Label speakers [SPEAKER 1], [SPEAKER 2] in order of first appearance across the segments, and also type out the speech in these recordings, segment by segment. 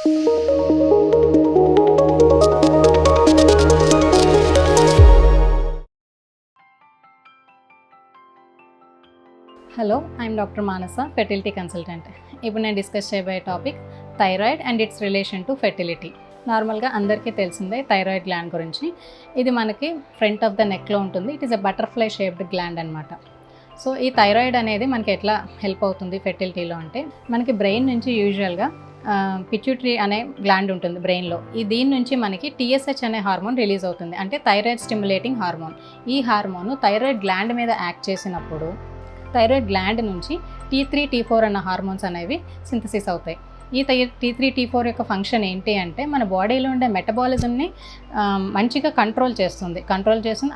[SPEAKER 1] Hello, I'm doctor Manasa, fertility consultant. ఇప్పుడు నేను discuss చేయబోయే topic thyroid and it's relation to fertility. నార్మల్గా అందరికీ తెలిసిందే థైరాయిడ్ గ్లాండ్ గురించి. ఇది మనకి ఫ్రంట్ ఆఫ్ ద నెక్లో ఉంటుంది. It is a butterfly shaped gland అనమాట. సో ఈ థైరాయిడ్ అనేది మనకి ఎట్లా హెల్ప్ అవుతుంది ఫెర్టిలిటీలో అంటే, మనకి బ్రెయిన్ నుంచి యూజువల్గా పిట్యూటరీ అనే గ్లాండ్ ఉంటుంది బ్రెయిన్లో. దీని నుంచి మనకి TSH అనే హార్మోన్ రిలీజ్ అవుతుంది, అంటే థైరాయిడ్ స్టిమ్యులేటింగ్ హార్మోన్. ఈ హార్మోన్ థైరాయిడ్ గ్లాండ్ మీద యాక్ట్ చేసినప్పుడు థైరాయిడ్ గ్లాండ్ నుంచి T3, T4 అన్న హార్మోన్స్ అనేవి సింథసిస్ అవుతాయి. ఈ T3, T4 యొక్క ఫంక్షన్ ఏంటి అంటే, మన బాడీలో ఉండే మెటబాలిజంని మంచిగా కంట్రోల్ చేస్తుంది.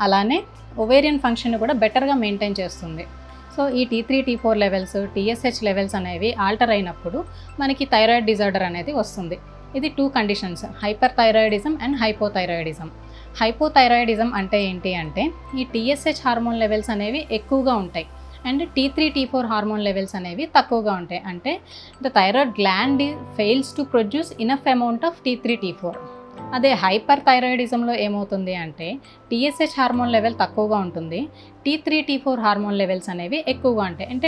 [SPEAKER 1] అలానే ఒవేరియన్ ఫంక్షన్ కూడా బెటర్గా మెయింటైన్ చేస్తుంది. సో ఈ T3, T4 levels, TSH levels అనేవి ఆల్టర్ అయినప్పుడు మనకి థైరాయిడ్ డిజార్డర్ అనేది వస్తుంది. ఇది 2 conditions, hyper thyroidism and hypothyroidism. Hypothyroidism అంటే ఏంటి అంటే, ఈ TSH హార్మోన్ లెవెల్స్ అనేవి ఎక్కువగా ఉంటాయి and T3, T4 hormone levels అనేవి తక్కువగా ఉంటాయి. అంటే the thyroid gland fails to produce enough amount of T3, T4. అదే హైపర్ థైరాయిడిజంలో ఏమవుతుంది అంటే, TSH హార్మోన్ లెవెల్ తక్కువగా ఉంటుంది, T3, T4 హార్మోన్ లెవెల్స్ అనేవి ఎక్కువగా ఉంటాయి. అంటే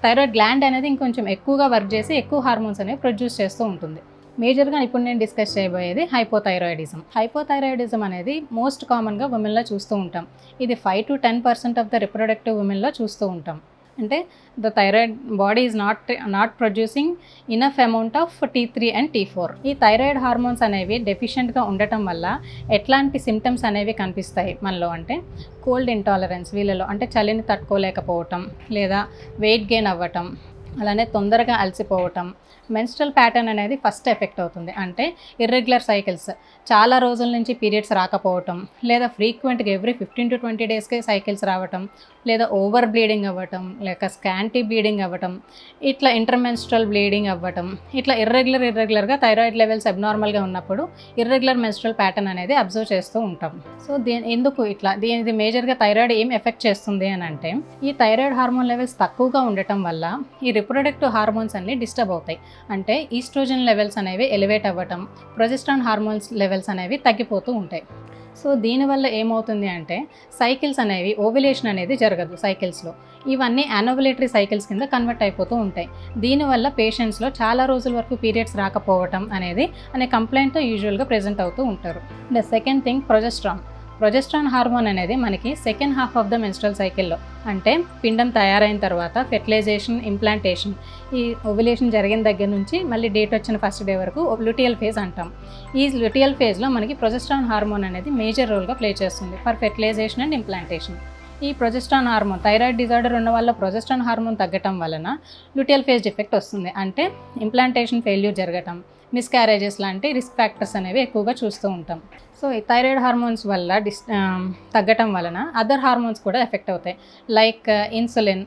[SPEAKER 1] థైరాయిడ్ గ్లాండ్ అనేది ఇంకొంచెం ఎక్కువగా వర్క్ చేసి ఎక్కువ హార్మోన్స్ అనేవి ప్రొడ్యూస్ చేస్తూ ఉంటుంది. మేజర్గా ఇప్పుడు నేను డిస్కస్ చేయబోయేది హైపోథైరాయిడిజం. హైపోథైరాయిడిజం అనేది మోస్ట్ కామన్గా ఉమెన్లో చూస్తూ ఉంటాం. ఇది 5 to 10% ఆఫ్ ద రిప్రొడక్టివ్ ఉమెన్లో చూస్తూ ఉంటాం. అంటే the thyroid body is not producing enough amount of T3 and T4. ఈ థైరాయిడ్ హార్మోన్స్ అనేవి డెఫిషియెంట్గా ఉండటం వల్ల ఎట్లాంటి సిమ్టమ్స్ అనేవి కనిపిస్తాయి మనలో అంటే, కోల్డ్ ఇంటాలరెన్స్ వీళ్ళలో, అంటే చలిని తట్టుకోలేకపోవటం, లేదా వెయిట్ గెయిన్ అవ్వటం, అలానే తొందరగా అలసిపోవటం. మెన్స్ట్రల్ ప్యాటర్న్ అనేది ఫస్ట్ ఎఫెక్ట్ అవుతుంది. అంటే ఇర్రెగ్యులర్ సైకిల్స్, చాలా రోజుల నుంచి పీరియడ్స్ రాకపోవటం, లేదా ఫ్రీక్వెంట్గా ఎవ్రీ 15 to 20 డేస్కి సైకిల్స్ రావటం, లేదా ఓవర్ బ్లీడింగ్ అవ్వటం, లేక స్కాంటీ బ్లీడింగ్ అవ్వటం, ఇట్లా ఇంటర్మెన్స్ట్రల్ బ్లీడింగ్ అవ్వటం, ఇట్లా ఇర్రెగ్యులర్గా థైరాయిడ్ లెవెల్స్ అబ్నార్మల్గా ఉన్నప్పుడు ఇర్రెగ్యులర్ మెన్స్ట్రల్ ప్యాటర్న్ అనేది అబ్జర్వ్ చేస్తూ ఉంటాం. సో ఎందుకు ఇట్లా ఇది మేజర్గా థైరాయిడ్ ఏం ఎఫెక్ట్ చేస్తుంది అని అంటే, ఈ థైరాయిడ్ హార్మోన్ లెవెల్స్ తక్కువగా ఉండటం వల్ల ఈ రిప్రొడక్టివ్ హార్మోన్స్ అన్ని డిస్టర్బ్ అవుతాయి. అంటే ఈస్ట్రోజన్ లెవెల్స్ అనేవి ఎలివేట్ అవ్వటం, ప్రొజెస్ట్రాన్ హార్మోన్స్ లెవెల్స్ అనేవి తగ్గిపోతూ ఉంటాయి. సో దీనివల్ల ఏమవుతుంది అంటే, సైకిల్స్ అనేవి, ఓవ్యులేషన్ అనేది జరగదు సైకిల్స్లో. ఇవన్నీ యానోవులేటరీ సైకిల్స్ కింద కన్వర్ట్ అయిపోతూ ఉంటాయి. దీనివల్ల పేషెంట్స్లో చాలా రోజుల వరకు పీరియడ్స్ రాకపోవటం అనే కంప్లైంట్తో యూజువల్గా ప్రెజెంట్ అవుతూ ఉంటారు. The second thing, progesterone hormone అనేది మనకి second half of the menstrual సైకిల్లో, అంటే పిండం తయారైన తర్వాత ఫెర్టిలైజేషన్, ఇంప్లాంటేషన్, ఈ ఓవ్యులేషన్ జరిగిన దగ్గర నుంచి మళ్ళీ డేట్ వచ్చిన ఫస్ట్ డే వరకు ల్యూటియల్ ఫేజ్ అంటాం. ఈ ల్యూటియల్ ఫేజ్లో మనకి ప్రొజెస్ట్రాన్ హార్మోన్ అనేది మేజర్ రోల్గా ప్లే చేస్తుంది ఫర్ ఫెర్టిలైజేషన్ అండ్ ఇంప్లాంటేషన్. ఈ ప్రొజెస్ట్రాన్ హార్మోన్, థైరాయిడ్ డిజార్డర్ ఉన్న వాళ్ళ ప్రొజెస్ట్రాన్ హార్మోన్ తగ్గటం వలన ల్యూటియల్ ఫేజ్ డిఫెక్ట్ వస్తుంది. అంటే ఇంప్లాంటేషన్ ఫెయిల్యూర్ జరగటం, మిస్క్యారేజెస్ లాంటి రిస్క్ ఫ్యాక్టర్స్ అనేవి ఎక్కువగా చూస్తూ ఉంటాం. సో ఈ థైరాయిడ్ హార్మోన్స్ వల్ల తగ్గటం వలన అదర్ హార్మోన్స్ కూడా ఎఫెక్ట్ అవుతాయి, లైక్ ఇన్సులిన్,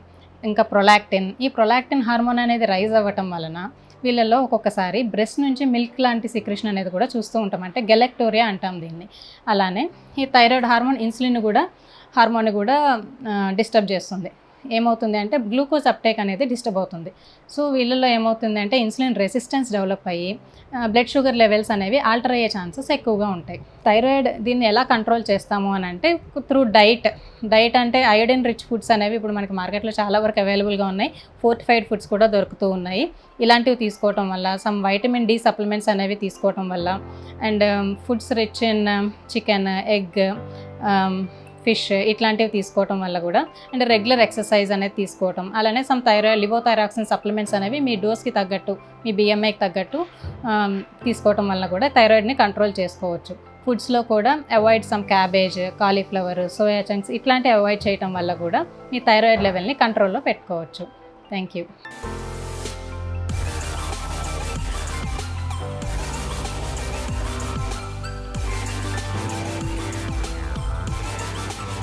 [SPEAKER 1] ఇంకా ప్రొలాక్టిన్. ఈ ప్రొలాక్టిన్ హార్మోన్ అనేది రైజ్ అవ్వటం వలన వీళ్ళల్లో ఒక్కొక్కసారి బ్రెస్ట్ నుంచి మిల్క్ లాంటి సిక్రెషన్ అనేది కూడా చూస్తూ ఉంటాం, అంటే గెలెక్టోరియా అంటాం దీన్ని. అలానే ఈ థైరాయిడ్ హార్మోన్ హార్మోన్ కూడా డిస్టర్బ్ చేస్తుంది. ఏమవుతుంది అంటే, గ్లూకోజ్ అప్టేక్ అనేది డిస్టర్బ్ అవుతుంది. సో వీళ్ళలో ఏమవుతుంది అంటే, ఇన్సులిన్ రెసిస్టెన్స్ డెవలప్ అయ్యి బ్లడ్ షుగర్ లెవెల్స్ అనేవి ఆల్టర్ అయ్యే ఛాన్సెస్ ఎక్కువగా ఉంటాయి. థైరాయిడ్ దీన్ని ఎలా కంట్రోల్ చేస్తాము అని అంటే, త్రూ డైట్ అంటే అయోడిన్ రిచ్ ఫుడ్స్ అనేవి ఇప్పుడు మనకి మార్కెట్లో చాలా వరకు అవైలబుల్గా ఉన్నాయి. ఫోర్టిఫైడ్ ఫుడ్స్ కూడా దొరుకుతూ ఉన్నాయి. ఇలాంటివి తీసుకోవటం వల్ల, సమ్ వైటమిన్ D సప్లిమెంట్స్ అనేవి తీసుకోవటం వల్ల, and foods rich in chicken, egg, fish ఇట్లాంటివి తీసుకోవటం వల్ల కూడా, అండ్ రెగ్యులర్ ఎక్సర్సైజ్ అనేది తీసుకోవటం, అలానే సమ్ లివోథైరాక్సిన్ సప్లిమెంట్స్ అనేవి మీ డోస్కి తగ్గట్టు, మీ BMIకి తగ్గట్టు తీసుకోవటం వల్ల కూడా థైరాయిడ్ని కంట్రోల్ చేసుకోవచ్చు. ఫుడ్స్లో కూడా avoid some cabbage, cauliflower, soya chunks ఇట్లాంటివి అవాయిడ్ చేయటం వల్ల కూడా మీ థైరాయిడ్ లెవెల్ని కంట్రోల్లో పెట్టుకోవచ్చు. Thank you.